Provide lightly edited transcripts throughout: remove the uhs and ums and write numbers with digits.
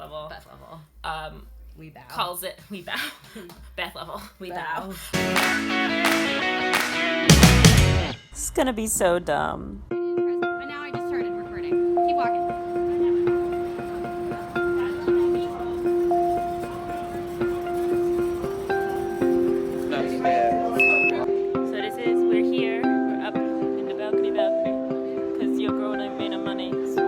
level. Beth level. We bow. Calls it, we bow. Beth level, we bow. It's gonna be so dumb. But now I just started recording. Keep walking. So this is, we're here, we're up in the balcony, because your girl ain't made no money, so.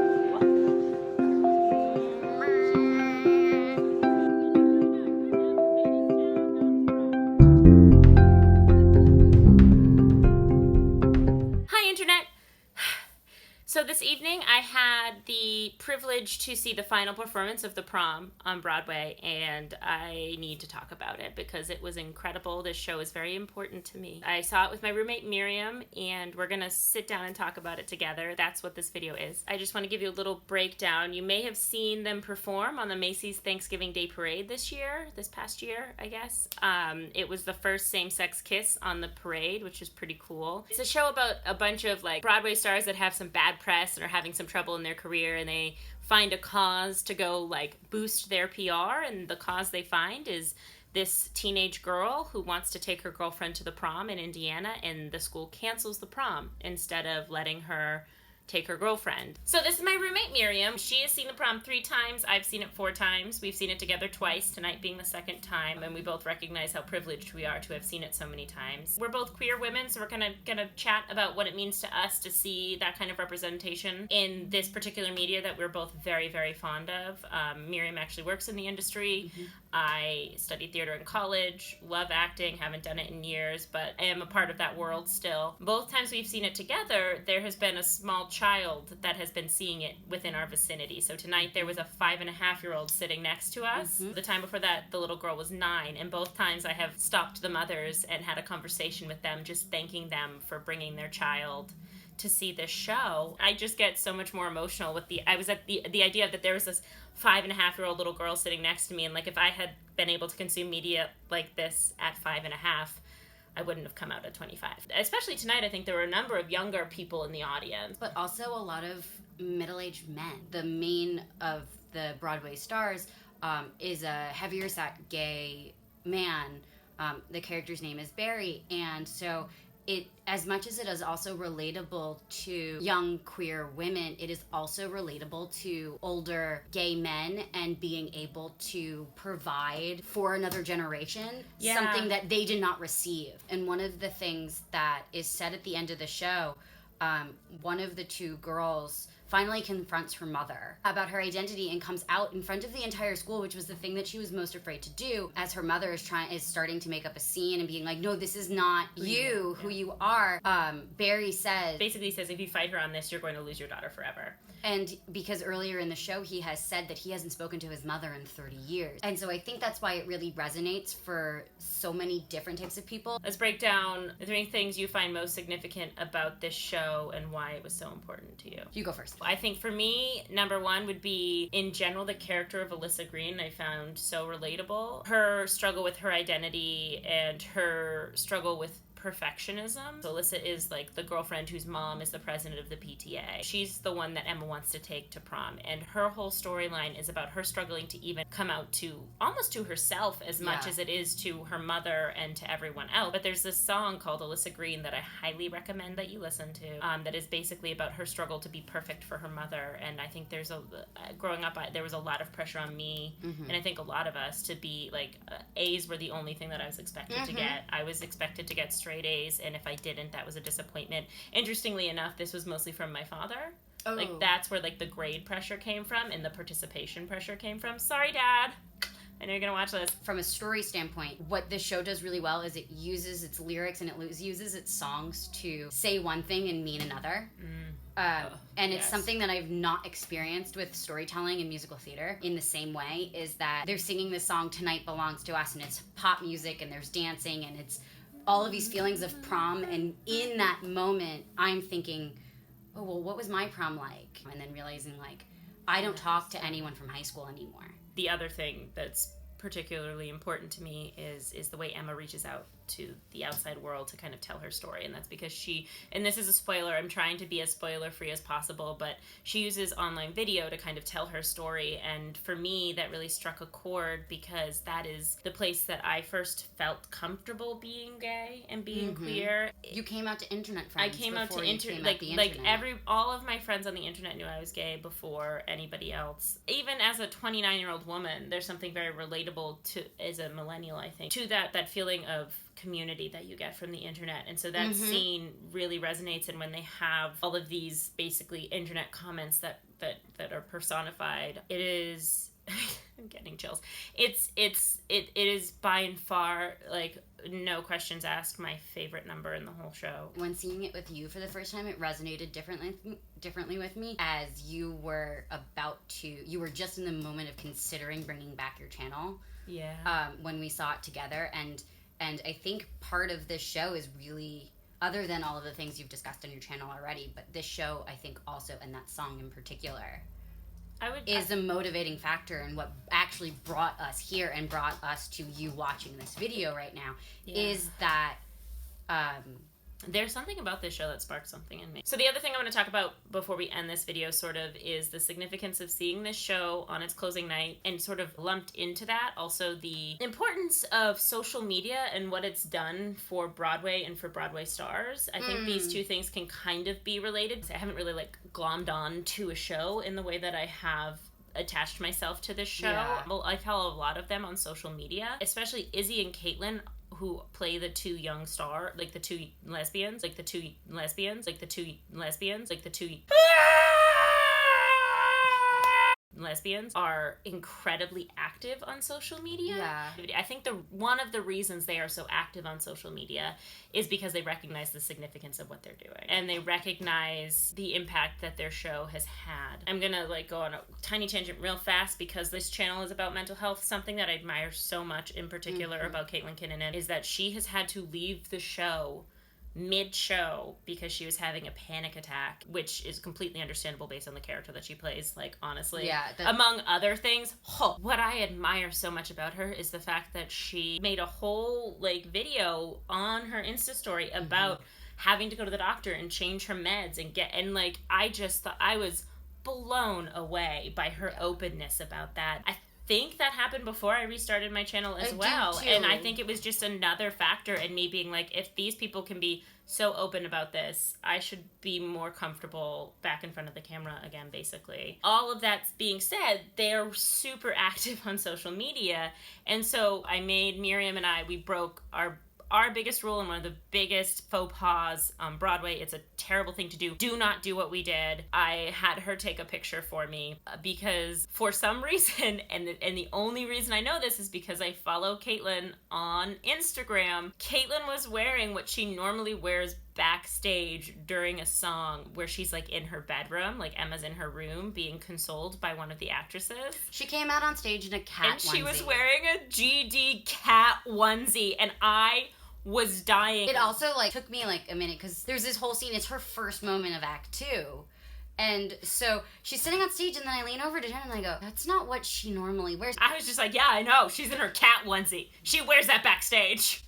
Hi, Internet. So this evening I had the privilege to see the final performance of the Prom on Broadway, and I need to talk about it because it was incredible. This show is very important to me. I saw it with my roommate Miriam, and we're gonna sit down and talk about it together. That's what this video is. I just want to give you a little breakdown. You may have seen them perform on the Macy's Thanksgiving Day Parade this past year, I guess. It was the first same-sex kiss on the parade, which is pretty cool. It's a show about a bunch of like Broadway stars that have some bad press and are having some trouble in their career, and they find a cause to go like boost their PR, and the cause they find is this teenage girl who wants to take her girlfriend to the prom in Indiana, and the school cancels the prom instead of letting her take her girlfriend. So this is my roommate Miriam. She has seen the Prom 3 times. I've seen it 4 times. We've seen it together twice, tonight being the 2nd time, and we both recognize how privileged we are to have seen it so many times. We're both queer women, so we're gonna chat about what it means to us to see that kind of representation in this particular media that we're both very, very fond of. Miriam actually works in the industry. Mm-hmm. I studied theater in college, love acting, haven't done it in years, but I am a part of that world still. Both times we've seen it together, there has been a small child that has been seeing it within our vicinity. So tonight there was a 5.5-year-old sitting next to us. Mm-hmm. The time before that, the little girl was 9, and both times I have stopped the mothers and had a conversation with them, just thanking them for bringing their child to see this show. I just get so much more emotional with the idea that there was this 5.5-year-old little girl sitting next to me, and like if I had been able to consume media like this at 5.5, I wouldn't have come out at 25. Especially tonight, I think there were a number of younger people in the audience. But also a lot of middle-aged men. The main of the Broadway stars is a heavier-set gay man. The character's name is Barry, and so it, as much as it is also relatable to young queer women, it is also relatable to older gay men and being able to provide for another generation something that they did not receive. And one of the things that is said at the end of the show, one of the 2 girls finally confronts her mother about her identity and comes out in front of the entire school, which was the thing that she was most afraid to do, as her mother is starting to make up a scene and being like, no, this is not who you are. Barry basically says, if you fight her on this, you're going to lose your daughter forever. And because earlier in the show, he has said that he hasn't spoken to his mother in 30 years. And so I think that's why it really resonates for so many different types of people. Let's break down the 3 things you find most significant about this show and why it was so important to you. You go first. I think for me, number 1 would be, in general, the character of Alyssa Green I found so relatable. Her struggle with her identity and her struggle with perfectionism. So Alyssa is like the girlfriend whose mom is the president of the PTA. She's the one that Emma wants to take to prom, and her whole storyline is about her struggling to even come out to almost to herself as much as it is to her mother and to everyone else. But there's this song called Alyssa Green that I highly recommend that you listen to, that is basically about her struggle to be perfect for her mother. And I think there's growing up, there was a lot of pressure on me, and I think a lot of us, to be like, A's were the only thing that I was expected to get. I was expected to get straight A's, and if I didn't, that was a disappointment. Interestingly enough, this was mostly from my father. Oh. Like, that's where like the grade pressure came from and the participation pressure came from. Sorry, Dad. I know you're gonna watch this. From a story standpoint, what this show does really well is it uses its lyrics and it uses its songs to say one thing and mean another. And it's something that I've not experienced with storytelling and musical theater in the same way, is that they're singing this song, Tonight Belongs to Us, and it's pop music and there's dancing and it's all of these feelings of prom, and in that moment, I'm thinking, oh, well, what was my prom like? And then realizing, like, I don't talk to anyone from high school anymore. The other thing that's particularly important to me is the way Emma reaches out to the outside world to kind of tell her story. And that's because she, and this is a spoiler, I'm trying to be as spoiler free as possible, but she uses online video to kind of tell her story. And for me, that really struck a chord because that is the place that I first felt comfortable being gay and being queer. You came out to internet friends. I came out to internet. All of my friends on the internet knew I was gay before anybody else. Even as a 29-year-old woman, there's something very relatable to, as a millennial, I think, to that feeling of community that you get from the internet. And so that scene really resonates. And when they have all of these basically internet comments that are personified, it is I'm getting chills. It is by and far, like, no questions asked, my favorite number in the whole show. When seeing it with you for the first time, it resonated differently with me, as you were just in the moment of considering bringing back your channel. Yeah. When we saw it together, and I think part of this show is really, other than all of the things you've discussed on your channel already, but this show, I think also, and that song in particular, is a motivating factor in what actually brought us here and brought us to you watching this video right now. Is that there's something about this show that sparked something in me. So the other thing I want to talk about before we end this video sort of is the significance of seeing this show on its closing night, and sort of lumped into that also the importance of social media and what it's done for Broadway and for Broadway stars. I think these two things can kind of be related. I haven't really like glommed on to a show in the way that I have attached myself to this show. Yeah. Well, I follow a lot of them on social media, especially Izzy and Caitlin, who play the two young star, like the two lesbians, lesbians are incredibly active on social media. Yeah. I think one of the reasons they are so active on social media is because they recognize the significance of what they're doing, and they recognize the impact that their show has had. I'm gonna go on a tiny tangent real fast because this channel is about mental health. Something that I admire so much in particular about Caitlin Kinnunen is that she has had to leave the show mid-show because she was having a panic attack, which is completely understandable based on the character that she plays, honestly. Yeah. Among other things, what I admire so much about her is the fact that she made a whole, video on her Insta story about having to go to the doctor and change her meds I just thought, I was blown away by her openness about that. I think that happened before I restarted my channel as well. And I think it was just another factor in me being like, if these people can be so open about this, I should be more comfortable back in front of the camera again, basically. All of that being said, they're super active on social media. And so Miriam and we broke our biggest rule and one of the biggest faux pas on Broadway. It's a terrible thing to do. Do not do what we did. I had her take a picture for me because for some reason, and the only reason I know this is because I follow Caitlin on Instagram. Caitlin was wearing what she normally wears backstage during a song where she's in her bedroom, Emma's in her room being consoled by one of the actresses. She came out on stage in a cat onesie. And she was wearing a GD cat onesie, and I was dying. It also took me a minute because there's this whole scene. It's her first moment of Act 2. And so she's sitting on stage, and then I lean over to Jen and I go, that's not what she normally wears. I was just yeah, I know. She's in her cat onesie. She wears that backstage.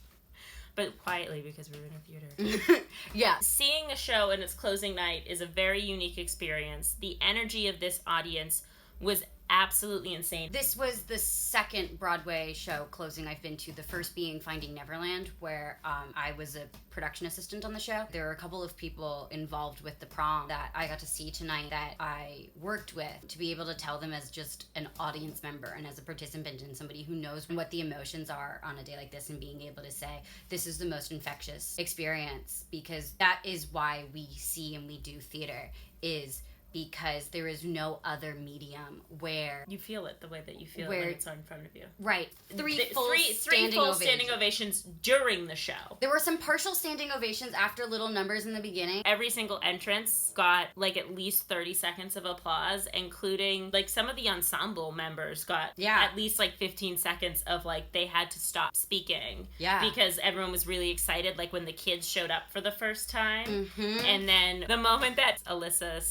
But quietly, because we were in a theater. Yeah. Seeing a show in its closing night is a very unique experience. The energy of this audience was absolutely insane. This was the second Broadway show closing I've been to, the first being Finding Neverland, where I was a production assistant on the show. There were a couple of people involved with the prom that I got to see tonight that I worked with, to be able to tell them as just an audience member and as a participant and somebody who knows what the emotions are on a day like this, and being able to say, this is the most infectious experience, because that is why we see and we do theater, is because there is no other medium where you feel it the way that you feel it when it's in front of you. Right. Three full standing ovations during the show. There were some partial standing ovations after little numbers in the beginning. Every single entrance got at least 30 seconds of applause, including some of the ensemble members got at least 15 seconds of they had to stop speaking. Yeah. Because everyone was really excited, when the kids showed up for the first time. And then the moment that Alyssa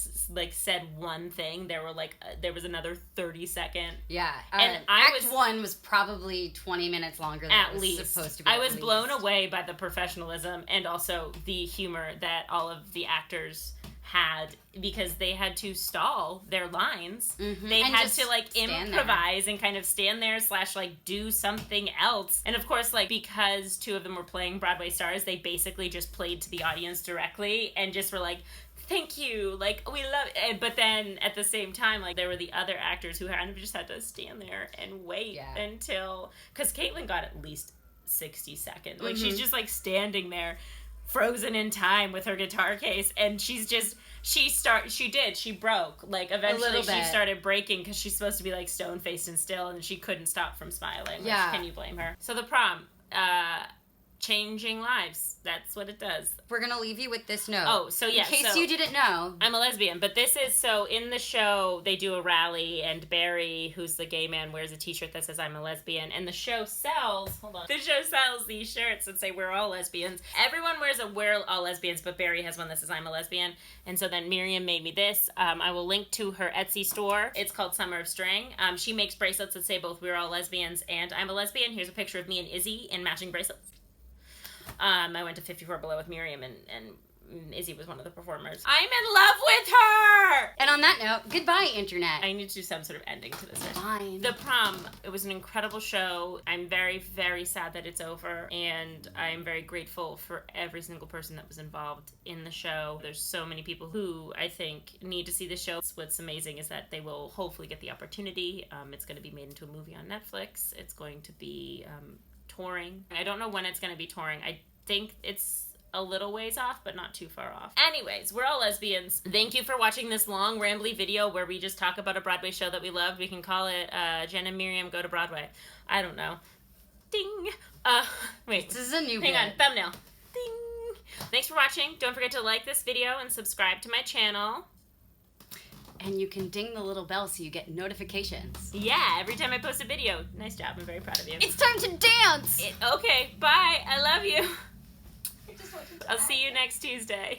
said one thing, there was another 30-second. Yeah. And Act 1 was probably 20 minutes longer than it was supposed to be. I was blown away by the professionalism and also the humor that all of the actors had, because they had to stall their lines. Mm-hmm. They had to improvise and kind of stand there / do something else. And of course, because two of them were playing Broadway stars, they basically just played to the audience directly and just were like, thank you, we love it. But then at the same time, there were the other actors who kind of just had to stand there and wait until, because Caitlin got at least 60 seconds. She's just standing there frozen in time with her guitar case, and she broke. Eventually she started breaking because she's supposed to be stone-faced and still, and she couldn't stop from smiling. Can you blame her? So the prom, changing lives. That's what it does. We're going to leave you with this note. Oh, so yeah. In case you didn't know. I'm a lesbian, but this is, so in the show, they do a rally, and Barry, who's the gay man, wears a t-shirt that says, I'm a lesbian, and the show sells these shirts that say, we're all lesbians. Everyone wears a we're all lesbians, but Barry has one that says, I'm a lesbian, and so then Miriam made me this. I will link to her Etsy store. It's called Summer of String. She makes bracelets that say both we're all lesbians and I'm a lesbian. Here's a picture of me and Izzy in matching bracelets. I went to 54 Below with Miriam, and Izzy was one of the performers. I'm in love with her! And on that note, goodbye, Internet. I need to do some sort of ending to this. Fine. The Prom, it was an incredible show. I'm very, very sad that it's over, and I'm very grateful for every single person that was involved in the show. There's so many people who I think need to see the show. What's amazing is that they will hopefully get the opportunity. It's going to be made into a movie on Netflix. It's going to be touring. I don't know when it's going to be touring. I think it's a little ways off, but not too far off. Anyways, we're all lesbians. Thank you for watching this long, rambly video where we just talk about a Broadway show that we loved. We can call it Jen and Miriam Go to Broadway. I don't know. Ding. Wait. This is a new Hang on. Thumbnail. Ding. Thanks for watching. Don't forget to like this video and subscribe to my channel. And you can ding the little bell so you get notifications. Yeah, every time I post a video. Nice job. I'm very proud of you. It's time to dance! Okay, bye. I love you. I'll see you next Tuesday.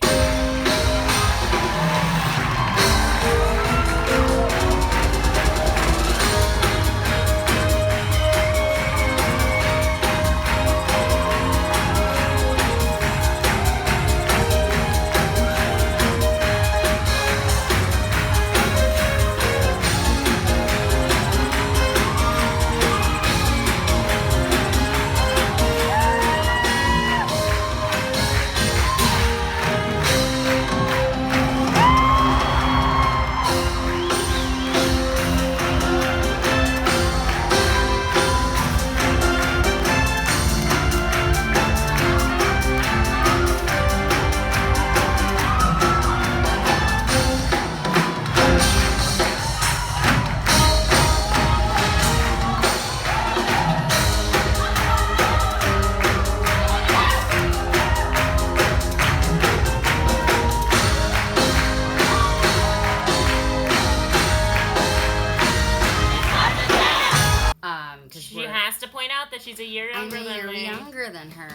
She has to point out that she's a year younger than me. younger than her.